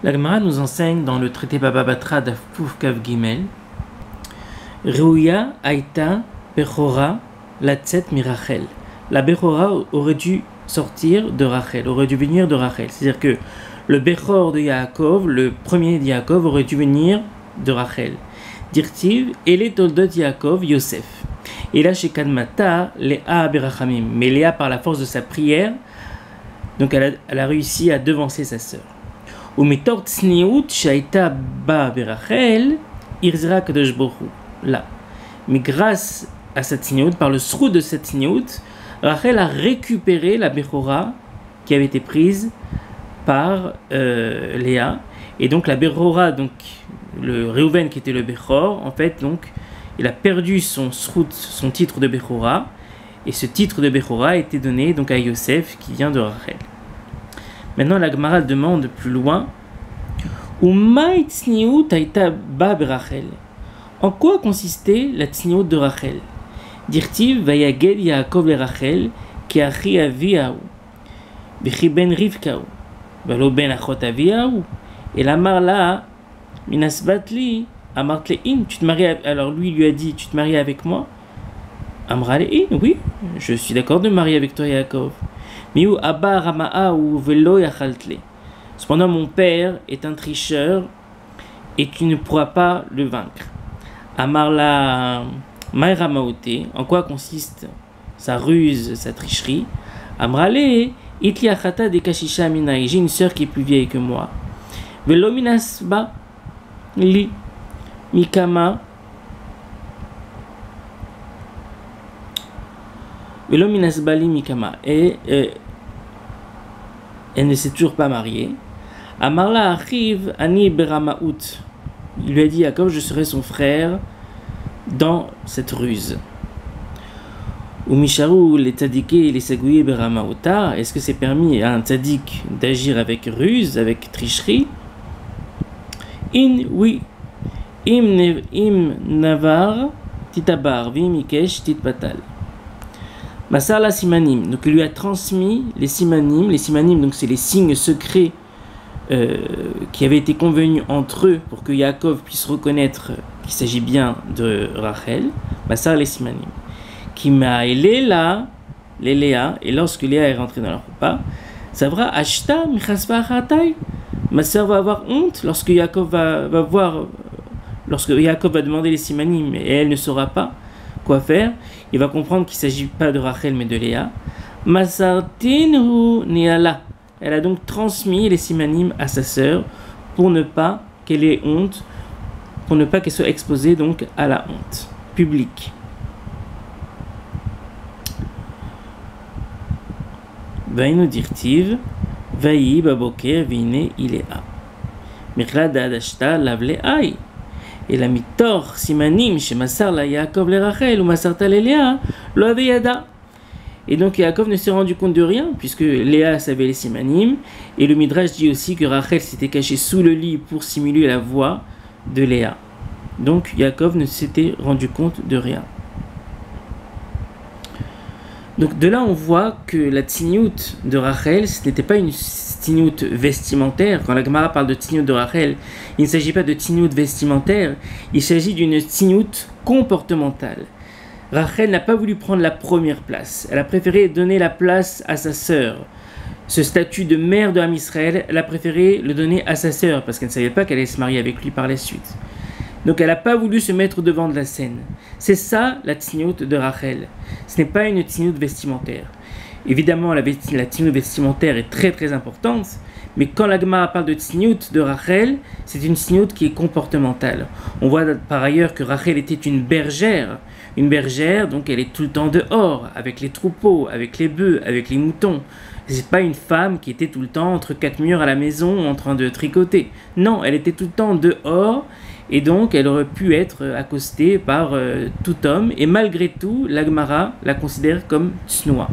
La Gemara nous enseigne dans le traité Baba Batra d'Afpouf Kav Gimel, Reuya Aïta Bechora Latzet Mirachel. La Bechora aurait dû sortir de Rachel, aurait dû venir de Rachel. C'est-à-dire que le Bechor de Yaakov, le premier de Yaakov, aurait dû venir de Rachel. Dirtiv, Ele Toldot Yaakov Yosef. Et là, chez Kadmata, Léa Berachamim. Mais Léa, par la force de sa prière, donc elle a réussi à devancer sa sœur. Ou mitor tsniout shaita ba berachel irzra kadosh bohu. Là. Mais grâce à cette tsniout, par le sroud de cette tsniout, Rachel a récupéré la Bechora qui avait été prise par Léa. Et donc la Bechora, donc le Reuven qui était le Bechor, en fait, donc il a perdu son sroud, son titre de Bechora. Et ce titre de Bechora a été donné donc à Yosef qui vient de Rachel. Maintenant, la Gemara demande plus loin en quoi consistait la tsniout de Rachel? Dirtiv vayaged Yaakov le Rachel ki achi aviahu b'chi ben Rivkahu velo ben achot aviahu et la marla minasbatli amart le'in, tu te maries. Alors lui a dit, tu te maries avec moi? Amra le'in, oui, je suis d'accord de me marier avec toi, Yaakov. Miu abba rama'a ou velo yachaltle. Cependant, mon père est un tricheur et tu ne pourras pas le vaincre. Amarla maïramaote, en quoi consiste sa ruse, sa tricherie? Amrale itli achata de kashisha minai, j'ai une sœur qui est plus vieille que moi. Velo minasba li mikama. Velo minasba li mikama. Et elle ne s'est toujours pas mariée. Amarla arrive ani beramaout. Il lui a dit, Jacob, je serai son frère dans cette ruse. Ou misharou les tzadiké et les sagouillés beramaouta. Est-ce que c'est permis à un tzadik d'agir avec ruse, avec tricherie? Oui. Im navar titabar vimikesh titpatal. Masar la simanim, donc il lui a transmis les simanim. Les simanim, donc c'est les signes secrets qui avaient été convenus entre eux pour que Yaakov puisse reconnaître qu'il s'agit bien de Rachel. Masar les simanim. Kima et Léa, et lorsque Léa est rentrée dans leur repas, Savra ashta michasva hatai. Ma sœur va avoir honte lorsque Yaakov va voir, lorsque Yaakov va demander les simanim et elle ne saura pas quoi faire. Il va comprendre qu'il ne s'agit pas de Rachel mais de Léa. Masartinu niala. Elle a donc transmis les simanim à sa sœur pour ne pas qu'elle ait honte, pour ne pas qu'elle soit exposée donc à la honte publique. Vaïno dirtiv, vaï baboker vine iléa. Mirla dadashta lavle aï. Et la mitor simanim chez Masar la Yaakov le Rachel ou Masarta le Léa lo aveyada. Et donc Yaakov ne s'est rendu compte de rien puisque Léa savait les simanim et le Midrash dit aussi que Rachel s'était cachée sous le lit pour simuler la voix de Léa. Donc Yaakov ne s'était rendu compte de rien. Donc de là on voit que la tsniout de Rachel ce n'était pas une tsniout vestimentaire. Quand la Gemara parle de tsniout de Rachel, il ne s'agit pas de tsniout vestimentaire, il s'agit d'une tsniout comportementale. Rachel n'a pas voulu prendre la première place, elle a préféré donner la place à sa sœur. Ce statut de mère de Ham Israël, elle a préféré le donner à sa sœur parce qu'elle ne savait pas qu'elle allait se marier avec lui par la suite. Donc elle n'a pas voulu se mettre devant de la scène. C'est ça la tsniout de Rachel. Ce n'est pas une tsniout vestimentaire. Évidemment, la tsniout vestimentaire est très très importante, mais quand la Gemara parle de tsniout de Rachel, c'est une tsniout qui est comportementale. On voit par ailleurs que Rachel était une bergère. Une bergère, donc elle est tout le temps dehors, avec les troupeaux, avec les bœufs, avec les moutons. C'est pas une femme qui était tout le temps entre quatre murs à la maison en train de tricoter. Non, elle était tout le temps dehors. Et donc, elle aurait pu être accostée par tout homme. Et malgré tout, la Gemara la considère comme tsnoua.